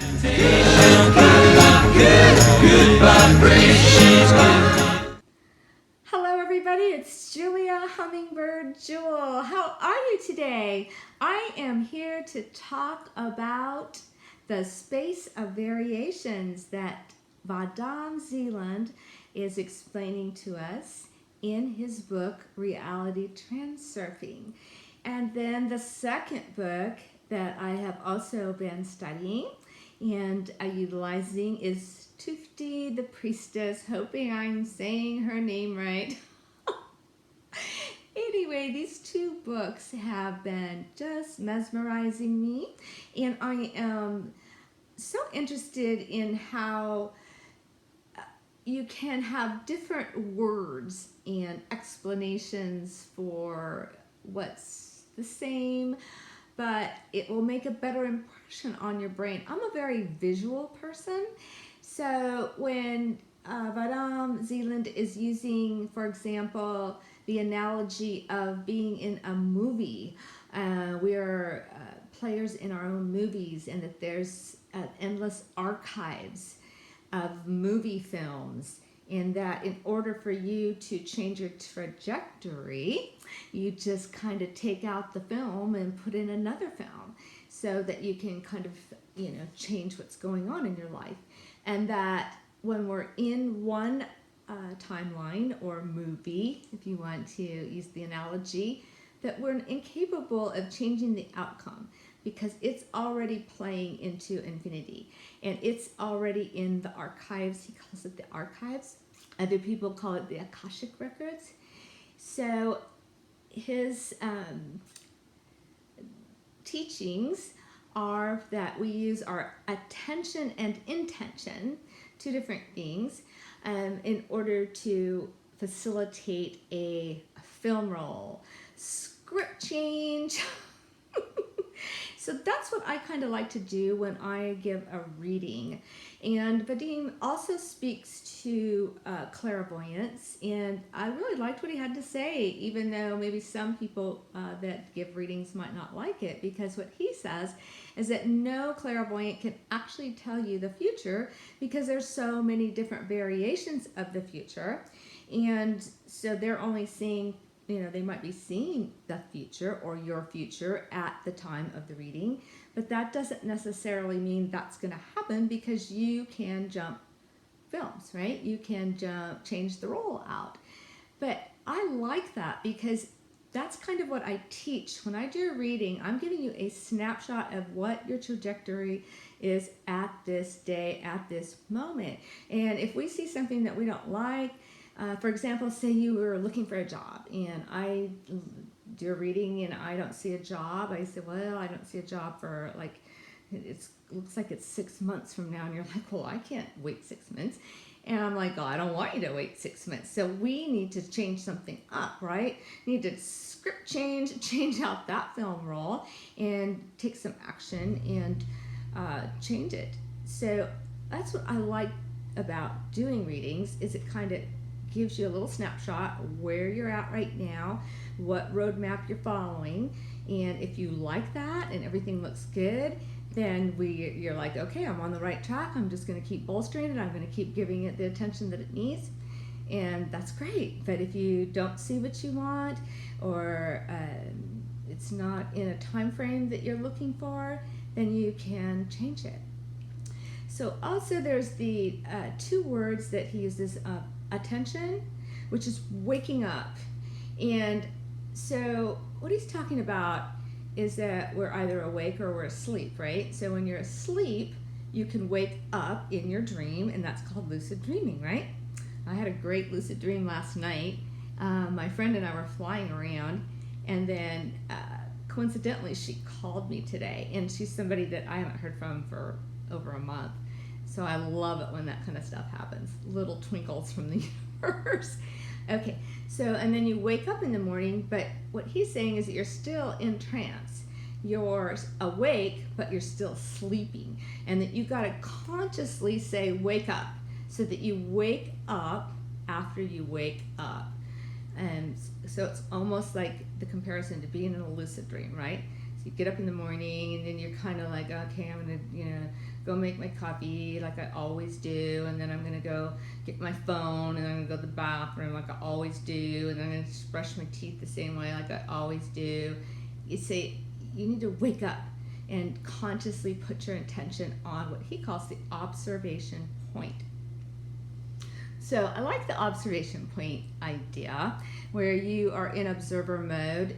Hello everybody, it's Julia Hummingbird Jewel. How are you today? I am here to talk about the space of variations that Vadim Zeeland is explaining to us in his book, Reality Transurfing. And then the second book that I have also been studying and utilizing is Tufti the Priestess, hoping I'm saying her name right. Anyway, these two books have been just mesmerizing me, and I am so interested in how you can have different words and explanations for what's the same, but it will make a better impression on your brain. I'm a very visual person, so when Vadim Zeeland is using, for example, the analogy of being in a movie, we are players in our own movies, and that there's endless archives of movie films, and that in order for you to change your trajectory, you just kind of take out the film and put in another film so that you can kind of, change what's going on in your life. And that when we're in one timeline or movie, if you want to use the analogy, that we're incapable of changing the outcome because it's already playing into infinity and it's already in the archives. He calls it the archives. Other people call it the Akashic records. So his teachings are that we use our attention and intention, two different things, in order to facilitate a film roll, script change. So that's what I kind of like to do when I give a reading. And Vadim also speaks to clairvoyance, and I really liked what he had to say, even though maybe some people that give readings might not like it, because what he says is that no clairvoyant can actually tell you the future because there's so many different variations of the future, and so they're only seeing, they might be seeing the future or your future at the time of the reading, but that doesn't necessarily mean that's going to happen because you can jump films, right? You can change the roll out. But I like that because that's kind of what I teach. When I do a reading, I'm giving you a snapshot of what your trajectory is at this day, at this moment. And if we see something that we don't like, for example, say you were looking for a job and I do a reading and I don't see a job. I say, well, I don't see a job for looks like it's 6 months from now. And you're like, well, I can't wait 6 months. And I'm like, oh, I don't want you to wait 6 months. So we need to change something up, right? Need to script change out that film roll and take some action and change it. So that's what I like about doing readings, is it kind of gives you a little snapshot where you're at right now, what roadmap you're following, and if you like that and everything looks good, then you're like, okay, I'm on the right track. I'm just going to keep bolstering it. I'm going to keep giving it the attention that it needs, and that's great. But if you don't see what you want, or it's not in a time frame that you're looking for, then you can change it. So also there's the two words that he uses, attention, which is waking up. And so what he's talking about is that we're either awake or we're asleep, right? So when you're asleep, you can wake up in your dream, and that's called lucid dreaming, right? I had a great lucid dream last night. My friend and I were flying around, and then coincidentally she called me today, and she's somebody that I haven't heard from for over a month. So I love it when that kind of stuff happens. Little twinkles from the universe. Okay, so, and then you wake up in the morning, but what he's saying is that you're still in trance. You're awake, but you're still sleeping. And that you've got to consciously say, wake up, so that you wake up after you wake up. And so it's almost like the comparison to being in a lucid dream, right? So you get up in the morning, and then you're kind of like, okay, I'm gonna, go make my coffee like I always do, and then I'm gonna go get my phone, and I'm gonna go to the bathroom like I always do, and then I'm gonna just brush my teeth the same way like I always do. You say you need to wake up and consciously put your intention on what he calls the observation point. So I like the observation point idea where you are in observer mode,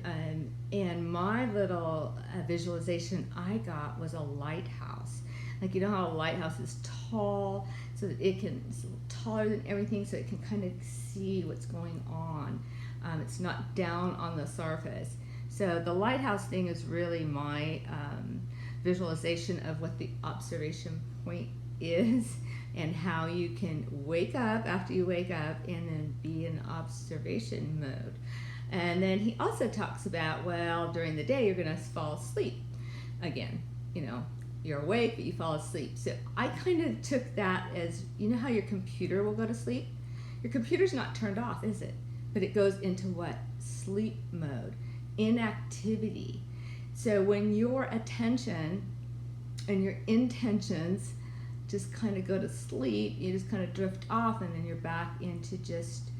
and my little visualization I got was a lighthouse. Like, you know how a lighthouse is tall, so that it's taller than everything, so it can kind of see what's going on. It's not down on the surface. So the lighthouse thing is really my visualization of what the observation point is, and how you can wake up after you wake up and then be in observation mode. And then he also talks about, well, during the day you're going to fall asleep again. You're awake, but you fall asleep. So I kind of took that as, how your computer will go to sleep? Your computer's not turned off, is it? But it goes into what? Sleep mode, inactivity. So when your attention and your intentions just kind of go to sleep, you just kind of drift off, and then you're back into just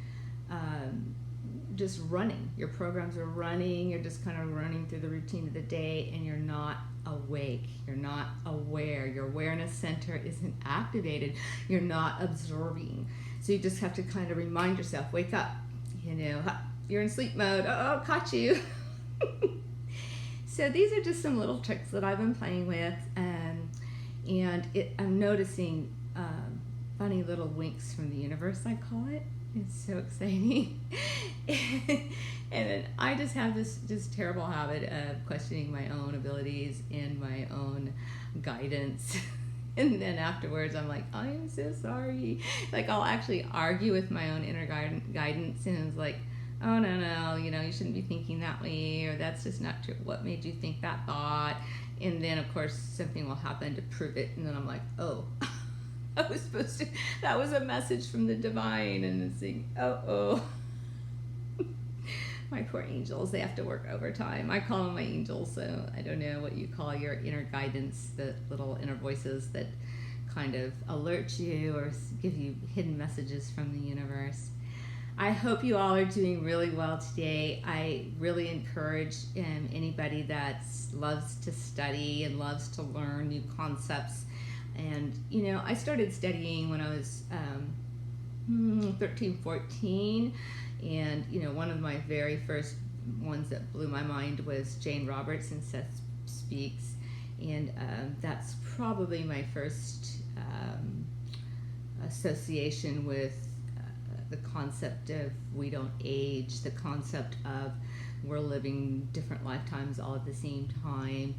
running. Your programs are running, you're just kind of running through the routine of the day, and you're not awake, you're not aware, your awareness center isn't activated, you're not observing. So you just have to kind of remind yourself, wake up, you're in sleep mode, oh, caught you. So these are just some little tricks that I've been playing with, and I'm noticing funny little winks from the universe, I call it. It's so exciting. And then I just have this terrible habit of questioning my own abilities and my own guidance. And then afterwards I'm like, I am so sorry. Like, I'll actually argue with my own inner guidance, and it's like, oh, no, you shouldn't be thinking that way, or that's just not true. What made you think that thought? And then, of course, something will happen to prove it, and then I'm like, oh, that was a message from the divine, and it's like, oh. My poor angels, they have to work overtime. I call them my angels, so I don't know what you call your inner guidance, the little inner voices that kind of alert you or give you hidden messages from the universe. I hope you all are doing really well today. I really encourage anybody that loves to study and loves to learn new concepts. And, I started studying when I was 13, 14. And, one of my very first ones that blew my mind was Jane Roberts and Seth Speaks. And that's probably my first association with the concept of we don't age, the concept of we're living different lifetimes all at the same time.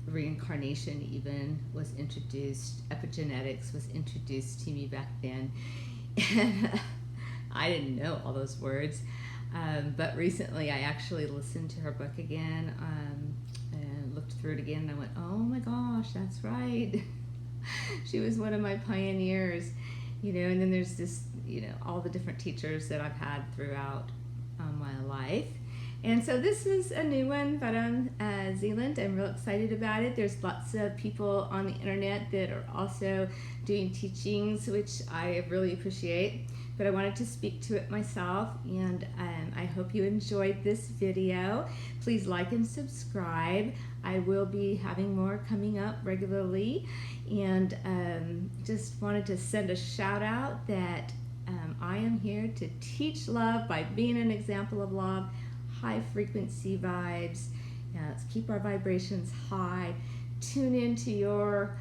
Reincarnation even was introduced, epigenetics was introduced to me back then. And I didn't know all those words, but recently I actually listened to her book again and looked through it again, and I went, oh my gosh, that's right. She was one of my pioneers, and then there's this, all the different teachers that I've had throughout my life. And so this is a new one from Zealand. I'm real excited about it. There's lots of people on the internet that are also doing teachings, which I really appreciate. But I wanted to speak to it myself, and I hope you enjoyed this video. Please like and subscribe. I will be having more coming up regularly, and just wanted to send a shout out that I am here to teach love by being an example of love, high frequency vibes. Let's keep our vibrations high. Tune into your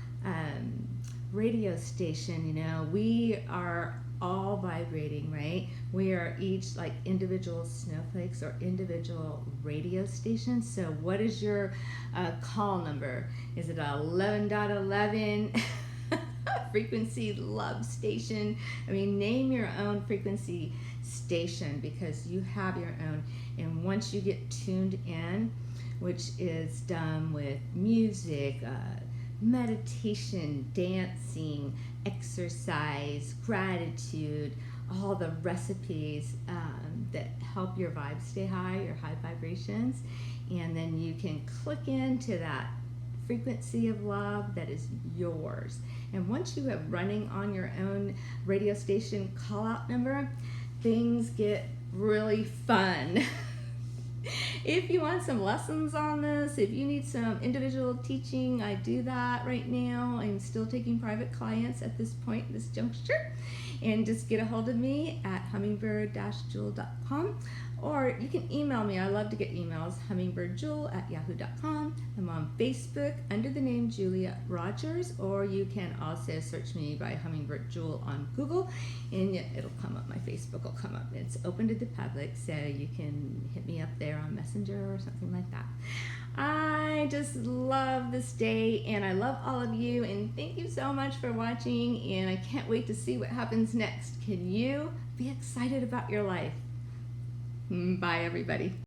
radio station. We are all vibrating, right? We are each like individual snowflakes or individual radio stations. So what is your call number? Is it 11.11 frequency love station? I mean, name your own frequency station, because you have your own. And once you get tuned in, which is done with music, meditation, dancing, exercise, gratitude, all the recipes that help your vibes stay high, your high vibrations. And then you can click into that frequency of love that is yours. And once you have running on your own radio station call out number, things get really fun. If you want some lessons on this, if you need some individual teaching, I do that right now. I'm still taking private clients at this point, this juncture. And just get a hold of me at hummingbird-jewel.com, or you can email me. I love to get emails, hummingbirdjewel@yahoo.com. I'm on Facebook under the name Julia Rogers, or you can also search me by Hummingbird Jewel on Google, and it'll come up. My Facebook will come up. It's open to the public, so you can hit me up there on Messenger or something like that. I just love this day, and I love all of you, and thank you so much for watching, and I can't wait to see what happens next. Can you be excited about your life? Bye, everybody.